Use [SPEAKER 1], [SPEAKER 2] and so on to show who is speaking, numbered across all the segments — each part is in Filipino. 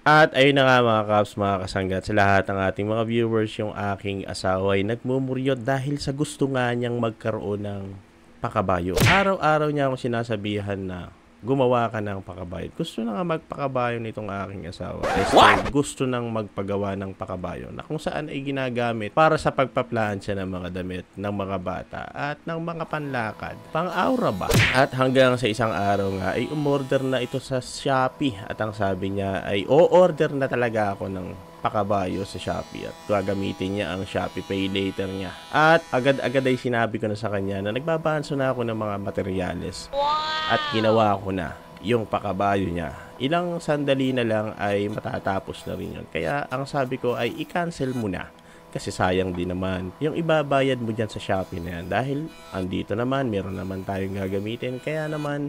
[SPEAKER 1] At ayun na nga mga kaps, mga kasanggat, sa lahat ng ating mga viewers, yung aking asawa ay nagmumuryot dahil sa gusto nga niyang magkaroon ng pakabayo. Araw-araw niya akong sinasabihan na gumawa ka ng pakabayo. Gusto na nga magpakabayo nitong aking asawa. Gusto nang magpagawa ng pakabayo na kung saan ay ginagamit para sa pagpaplansya ng mga damit ng mga bata at ng mga panlakad. Pang-aura ba? At hanggang sa isang araw nga ay umorder na ito sa Shopee at ang sabi niya ay o-order na talaga ako ng pakabayo sa Shopee at gagamitin niya ang Shopee Pay Later niya. At agad-agad ay sinabi ko na sa kanya na nagbabanso na ako ng mga materyales. At ginawa ko na yung pakabayo niya. Ilang sandali na lang ay matatapos na rin yun. Kaya ang sabi ko ay i-cancel mo na. Kasi sayang din naman yung ibabayad mo dyan sa Shopee na yan. Dahil andito naman, meron naman tayong gagamitin. Kaya naman,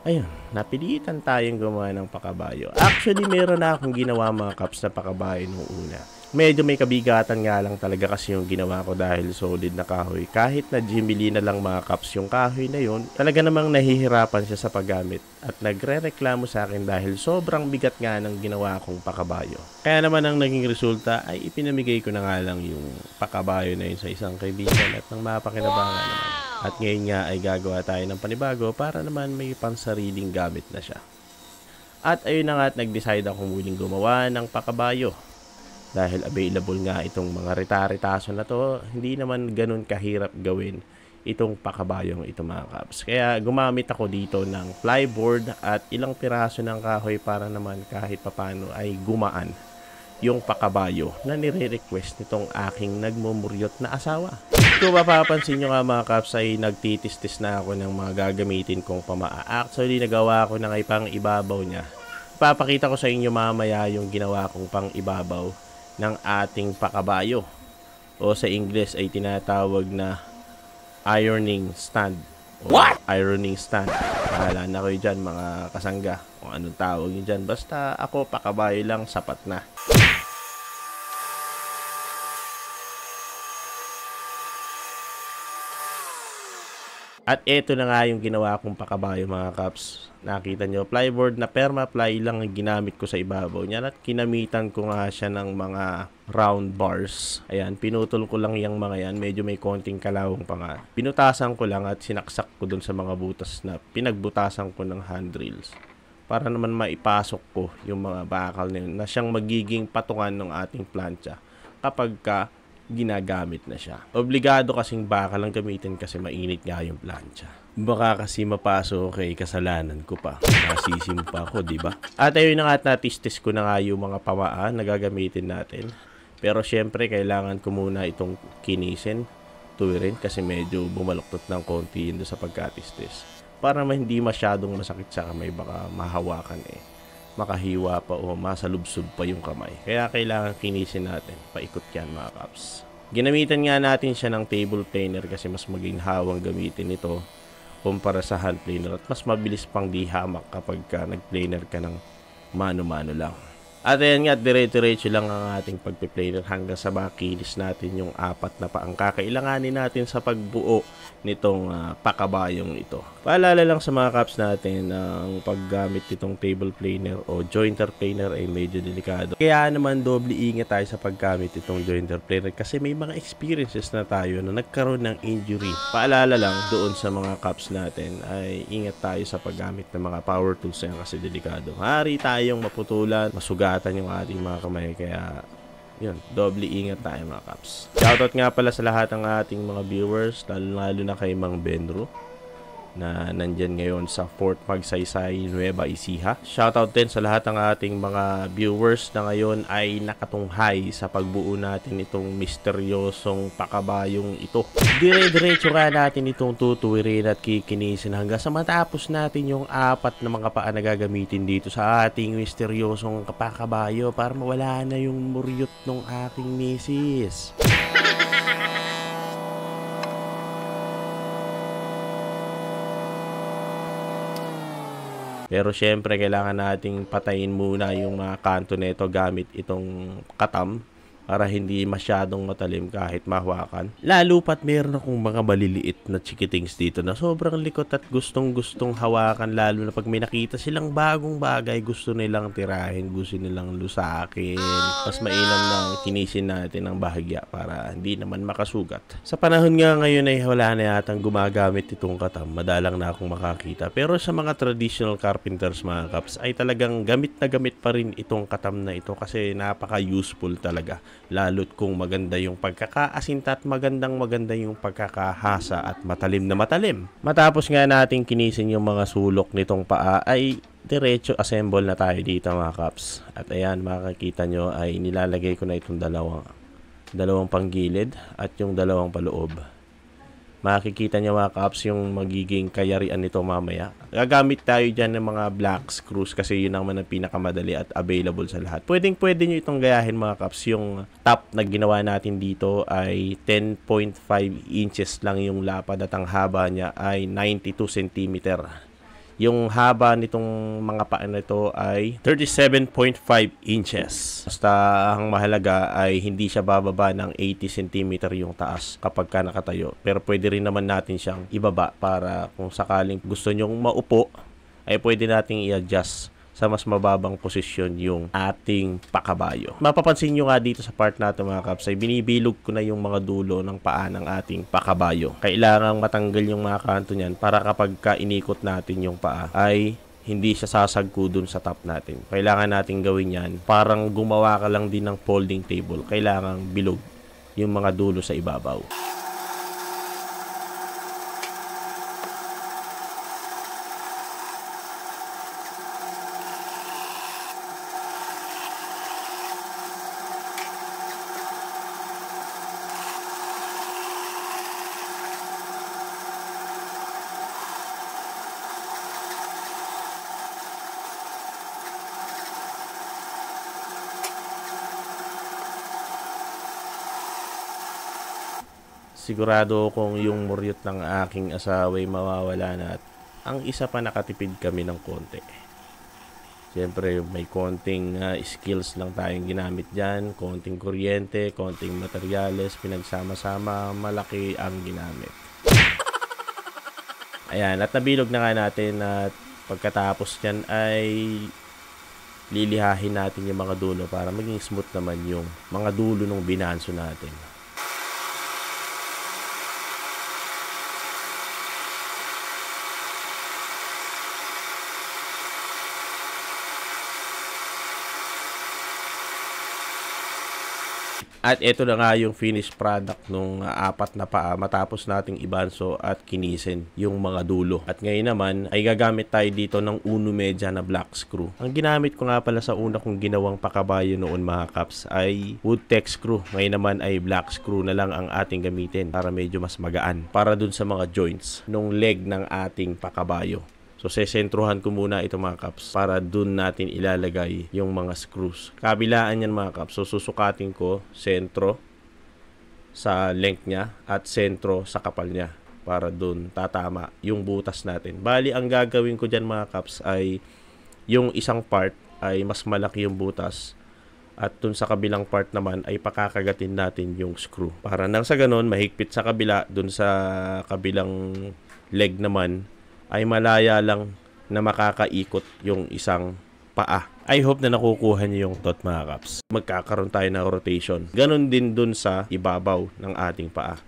[SPEAKER 1] ayun, napilitan tayong gumawa ng pakabayo. Actually, meron na akong ginawa mga kaps na pakabayo nung una. Medyo may kabigatan nga lang talaga kasi yung ginawa ko dahil solid na kahoy. Kahit na Jimmy na lang mga kaps yung kahoy na yun, talaga namang nahihirapan siya sa paggamit. At nagre-reklamo sa akin dahil sobrang bigat nga ng ginawa kong pakabayo. Kaya naman ang naging resulta ay ipinamigay ko na nga lang yung pakabayo na yun sa isang kaibigan at nang mapakinabangan naman. At ngayon nga ay gagawa tayo ng panibago para naman may pansariling gamit na siya. At ayun na nga at nag-decide ako muling gumawa ng pakabayo. Dahil available nga itong mga rita-ritaso na to, hindi naman ganun kahirap gawin itong pakabayong ito mga kaps. Kaya gumamit ako dito ng plyboard at ilang piraso ng kahoy para naman kahit papano ay gumaan yung pakabayo na nire-request nitong aking nagmumuryot na asawa. Kung mapapansin nyo nga mga kaps ay nagtitis-tis na ako ng mga gagamitin kong pamaa. Actually nagawa ko na ngay pang ibabaw niya. Papakita ko sa inyo mamaya yung ginawa kong pang ibabaw ng ating pakabayo. O sa English ay tinatawag na ironing stand. What? Ironing stand. Bahala na kayo dyan mga kasangga. Kung anong tawag nyo dyan. Basta ako pakabayo lang, sapat na. At eto na nga yung ginawa kong pakabayo mga kaps. Nakita nyo, plyboard na perma-ply lang ang ginamit ko sa ibabaw niya. At kinamitan ko nga siya ng mga round bars. Ayan, pinutol ko lang yung mga yan. Medyo may konting kalawang pa nga. Pinutasan ko lang at sinaksak ko dun sa mga butas na pinagbutasan ko ng handrails. Para naman maipasok ko yung mga bakal na yun na siyang magiging patungan ng ating plancha kapag ka ginagamit na siya. Obligado kasing bakal ang gamitin kasi mainit nga yung plancha. Baka kasi mapaso kay kasalanan ko pa. Nasisim pa ako, di ba? At ayun na nga at natistis ko na nga yung mga pamaan na gagamitin natin. Pero syempre kailangan ko muna itong kinisin, tuwirin kasi medyo bumaluktot ng konti yun sa pagkatistis. Para hindi masyadong masakit sa kamay, baka mahawakan makahiwa pa o masalubsob pa yung kamay. Kaya kailangan kinisin natin. Paikot yan mga kaps. Ginamitan nga natin siya ng table planer kasi mas maginhawang gamitin ito kumpara sa hand planer at mas mabilis pang dihamak kapag nag-planer ka ng mano-mano lang. At ayan nga, dire-diretso lang ang ating pagpe-planer hanggang sa makinis natin yung apat na paang kakailanganin natin sa pagbuo nitong pakabayong ito. Paalala lang sa mga caps natin ang paggamit nitong table planer o jointer planer ay medyo delikado. Kaya naman doble ingat tayo sa paggamit nitong jointer planer kasi may mga experiences na tayo na nagkaroon ng injury. Paalala lang doon sa mga caps natin ay ingat tayo sa paggamit ng mga power tools yan kasi delikado. Maaari tayong maputulan, masugatan yung ating mga kamay kaya yun, doble ingat tayo mga kaps. Shoutout nga pala sa lahat ng ating mga viewers, lalo na kay Mang Benro na nandyan ngayon sa Fort Magsaysay, Nueva Ecija. Shoutout din sa lahat ng ating mga viewers na ngayon ay nakatunghay sa pagbuo natin itong misteryosong pakabayong ito. Dire-diretso ka natin itong tutuwirin at kikinisin hanggang sa matapos natin yung apat na mga paa na gagamitin dito sa ating misteryosong pakabayo para mawala na yung muryot ng aking misis. Pero syempre kailangan nating patayin muna yung mga kanto nito gamit itong katam para hindi masyadong matalim kahit mahawakan. Lalo pat meron akong mga maliliit na chikitings dito na sobrang likot at gustong-gustong hawakan, lalo na pag may nakita silang bagong bagay, gusto nilang tirahin, gusto nilang lusakin. Mas mainam na kinisin natin ang bahagya para hindi naman makasugat. Sa panahon nga ngayon ay wala na yatang gumagamit itong katam, madalang na akong makakita. Pero sa mga traditional carpenters mga kaps ay talagang gamit na gamit pa rin itong katam na ito kasi napaka-useful talaga. Lalo't kung maganda yung pagkakaasinta at maganda yung pagkakahasa at matalim na matalim. Matapos nga nating kinisin yung mga sulok nitong paa ay diretso assemble na tayo dito mga kaps. At ayan, makikita nyo ay nilalagay ko na itong dalawang panggilid at yung dalawang paloob. Makikita nyo mga kaps yung magiging kayarian nito mamaya. Gagamit tayo dyan ng mga black screws kasi yun naman ang pinakamadali at available sa lahat. Pwede nyo itong gayahin mga kaps. Yung top na ginawa natin dito ay 10.5 inches lang yung lapad at ang haba niya ay 92 cm. Yung haba nitong mga paa na ito ay 37.5 inches. Basta ang mahalaga ay hindi siya bababa ng 80 cm yung taas kapag ka nakatayo. Pero pwede rin naman natin siyang ibaba para kung sakaling gusto nyong maupo ay pwede nating i-adjust sa mas mababang posisyon yung ating pakabayo. Mapapansin nyo nga dito sa part natin mga kaps ay binibilog ko na yung mga dulo ng paa ng ating pakabayo. Kailangang matanggal yung mga kanto niyan para kapag inikot natin yung paa ay hindi siya sasagko dun sa top natin. Kailangan natin gawin yan. Parang gumawa ka lang din ng folding table. Kailangang bilog yung mga dulo sa ibabaw. Sigurado kung yung muryot ng aking asawa ay mawawala na at ang isa pa nakatipid kami ng konti. Siyempre may konting skills lang tayong ginamit dyan, konting kuryente, konting materyales, pinagsama-sama, malaki ang ginamit. Ayan, at nabilog na nga natin at pagkatapos nyan ay lilihahin natin yung mga dulo para maging smooth naman yung mga dulo ng binanso natin. At ito na nga yung finished product nung apat na paa matapos nating ibanso at kinisin yung mga dulo. At ngayon naman ay gagamit tayo dito ng uno media na black screw. Ang ginamit ko nga pala sa una kong ginawang pakabayo noon mga kaps ay wood tech screw. Ngayon naman ay black screw na lang ang ating gamitin para medyo mas magaan. Para dun sa mga joints nung leg ng ating pakabayo. So, sesentruhan ko muna ito mga kaps para dun natin ilalagay yung mga screws. Kabilaan yan mga kaps. So, susukatin ko sentro sa length niya at sentro sa kapal niya para dun tatama yung butas natin. Bali, ang gagawin ko dyan mga kaps ay yung isang part ay mas malaki yung butas at dun sa kabilang part naman ay pakakagatin natin yung screw. Para nang sa ganon, mahigpit sa kabila, dun sa kabilang leg naman ay malaya lang na makakaikot yung isang paa. I hope na nakukuha niyo yung thought mga kaps. Magkakaroon tayo ng rotation. Ganon din dun sa ibabaw ng ating paa.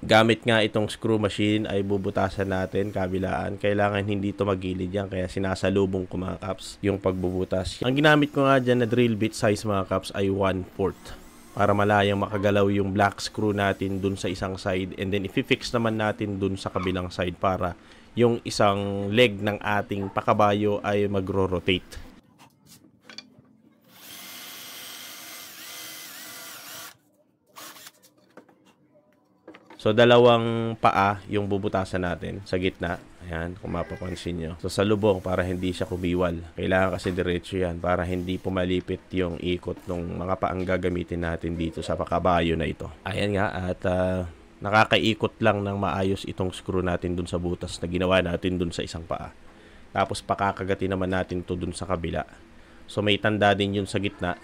[SPEAKER 1] Gamit nga itong screw machine ay bubutasan natin kabilaan. Kailangan hindi ito magilid yan kaya sinasalubong ko mga kaps yung pagbubutas. Ang ginamit ko nga dyan na drill bit size mga kaps ay 1/4. Para malayang makagalaw yung black screw natin dun sa isang side and then i-fix naman natin dun sa kabilang side para yung isang leg ng ating pakabayo ay magro-rotate. So, dalawang paa yung bubutasan natin sa gitna. Ayan, kung mapapansin nyo. So, sa lubong para hindi siya kumiwal. Kailangan kasi diretso yan para hindi pumalipit yung ikot ng mga paang gagamitin natin dito sa pakabayo na ito. Ayan nga, at nakakaikot lang ng maayos itong screw natin dun sa butas na ginawa natin dun sa isang paa. Tapos pakakagatin naman natin to dun sa kabila. So may tanda din yun sa gitna.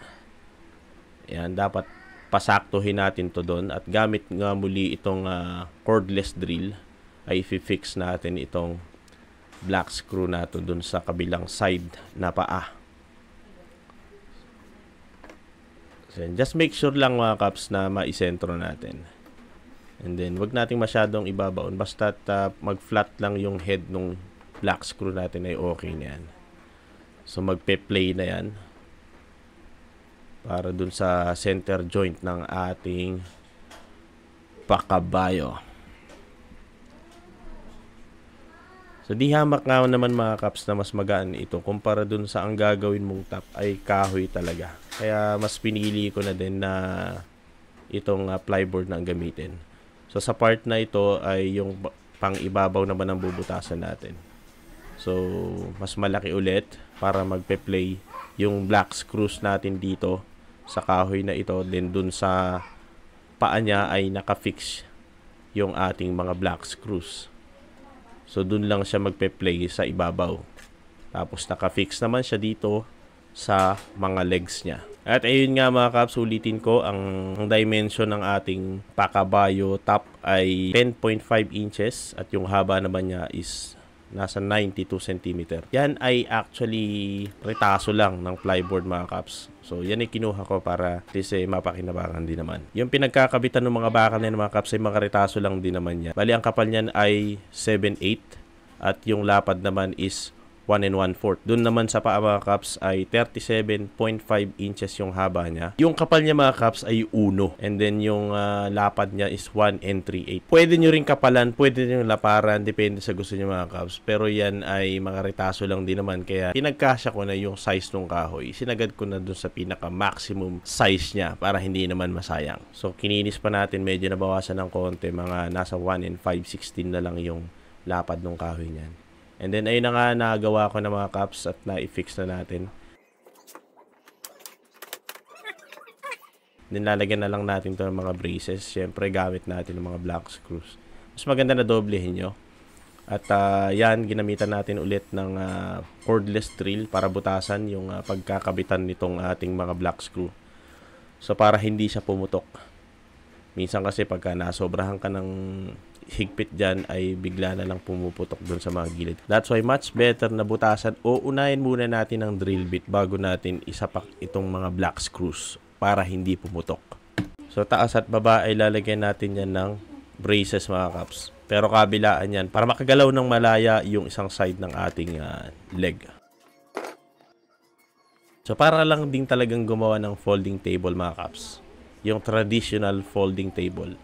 [SPEAKER 1] Ayan, dapat pasaktuhin natin to doon. At gamit nga muli itong cordless drill, ay i-fix natin itong black screw na to dun sa kabilang side na paa. So, just make sure lang mga kaps na maisentro natin. And then, wag nating masyadong ibabaon. Basta mag-flat lang yung head nung black screw natin ay okay na yan. So, magpe-play na yan. Para dun sa center joint ng ating pakabayo. So, di hamak nga naman mga kaps na mas magaan ito. Kumpara dun sa ang gagawin mong top ay kahoy talaga. Kaya mas pinili ko na din na itong plyboard na ang gamitin. So, sa part na ito ay yung pang ibabaw naman ang bubutasan natin. So, mas malaki ulit para magpe-play yung black screws natin dito sa kahoy na ito. Then, dun sa paa niya ay nakafix yung ating mga black screws. So, dun lang siya magpe-play sa ibabaw. Tapos, nakafix naman siya dito sa mga legs niya. At ayun nga mga kaps, ulitin ko, ang dimension ng ating pakabayo top ay 10.5 inches at yung haba naman niya is nasa 92 cm. Yan ay actually retaso lang ng plyboard mga kaps. So yan ay kinuha ko para at least mapakinabangan din naman. Yung pinagkakabitan ng mga bakal na mga kaps ay mga retaso lang din naman yan. Bali ang kapal niyan ay 7/8 at yung lapad naman is 1 1/4. Doon naman sa paa mga kaps ay 37.5 inches yung haba niya. Yung kapal niya mga kaps ay 1. And then yung lapad niya is 1 3/8. Pwede nyo rin kapalan, pwede nyo laparan, depende sa gusto nyo mga kaps. Pero yan ay mga retaso lang din naman. Kaya pinagkasya ko na yung size ng kahoy. Sinagad ko na doon sa pinaka maximum size niya para hindi naman masayang. So kininis pa natin, medyo nabawasan ng konti. Mga nasa 1 5/16 na lang yung lapad ng kahoy niyan. And then, ayun na nga, nagawa ko na mga caps at na-fix na natin. Then, lalagyan na lang natin to ng mga braces. Siyempre, gamit natin ng mga black screws. Mas maganda na doblehin nyo. At yan, ginamitan natin ulit ng cordless drill para butasan yung pagkakabitan nitong ating mga black screw. So, para hindi siya pumutok. Minsan kasi pagka nasobrahan ka ng higpit dyan ay bigla na lang pumuputok dun sa mga gilid. That's why much better na butasan o unahin muna natin ang drill bit bago natin isapak itong mga black screws para hindi pumutok. So taas at baba ay lalagyan natin yan ng braces mga kaps. Pero kabilaan yan para makagalaw ng malaya yung isang side ng ating leg. So para lang din talagang gumawa ng folding table mga kaps. Yung traditional folding table.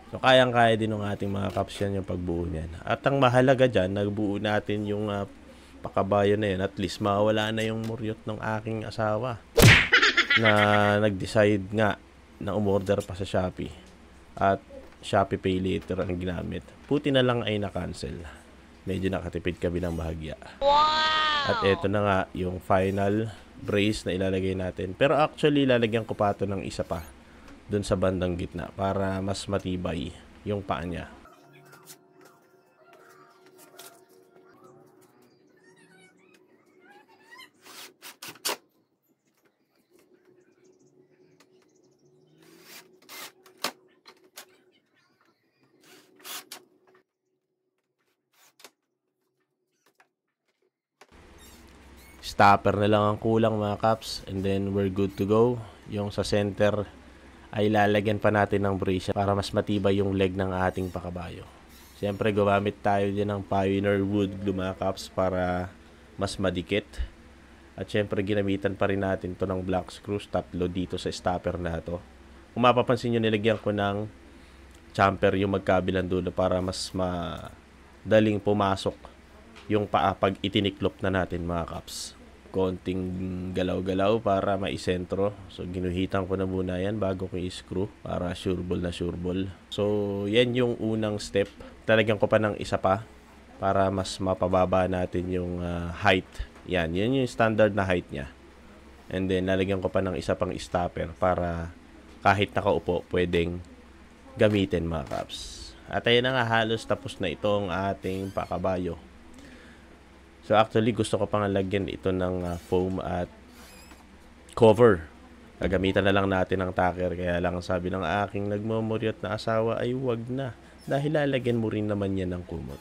[SPEAKER 1] So, kayang-kaya din ng ating mga kaps yan yung pagbuo niyan. At ang mahalaga dyan, nagbuo natin yung pakabayo na yan. At least, mawala na yung muryot ng aking asawa. Na nag-decide nga na umorder pa sa Shopee. At Shopee Pay Later ang ginamit. Puti na lang ay na-cancel. Medyo nakatipid kami ng bahagya. Wow! At eto na nga, yung final brace na ilalagay natin. Pero actually, lalagyan ko pa ito ng isa pa. Doon sa bandang gitna para mas matibay yung paa niya. Stopper na lang ang kulang mga kaps and then we're good to go. Yung sa center ay lalagyan pa natin ng brace para mas matibay yung leg ng ating pakabayo. Siyempre, gumamit tayo din ng Pioneer wood glue mga kaps para mas madikit. At siyempre, ginamitan pa rin natin to ng black screws, 3 dito sa stopper na to. Kung mapapansin nyo, nilagyan ko ng chamfer yung magkabilang dulo para mas madaling pumasok yung paa pag itiniklop na natin mga kaps. Konting galaw-galaw para maisentro. So, ginuhitan ko na muna yan bago ko i-screw para sureball na sureball. So, yan yung unang step. Talagyan ko pa ng isa pa para mas mapababa natin yung height. Yan yung standard na height niya. And then, lalagyan ko pa ng isa pang stopper para kahit nakaupo, pwedeng gamitin mga kaps. At ayun na nga, halos tapos na itong ating pakabayo. So actually gusto ko pang lagyan ito ng foam at cover. Gagamitan na lang natin ang tacker, kaya lang sabi ng aking nagmumuryot na asawa ay wag na. Dahil lalagyan mo rin naman yan ng kumot.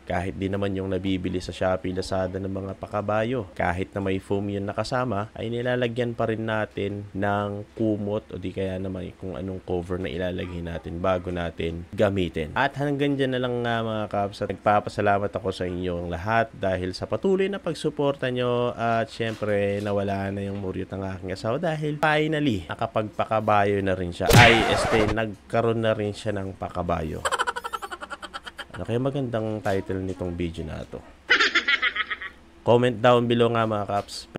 [SPEAKER 1] Kahit di naman yung nabibili sa Shopee, Lazada ng mga pakabayo, kahit na may foam yun nakasama, ay nilalagyan pa rin natin ng kumot o di kaya naman kung anong cover na ilalagay natin bago natin gamitin. At hanggang dyan na lang nga mga kaps, at nagpapasalamat ako sa inyong lahat dahil sa patuloy na pagsuporta nyo, at syempre nawala na yung muryot ng aking asawa dahil finally nakapagpakabayo na rin siya. Nagkaroon na rin siya ng pakabayo. Ano kaya magandang title nitong video na to? Comment down below nga mga kaps.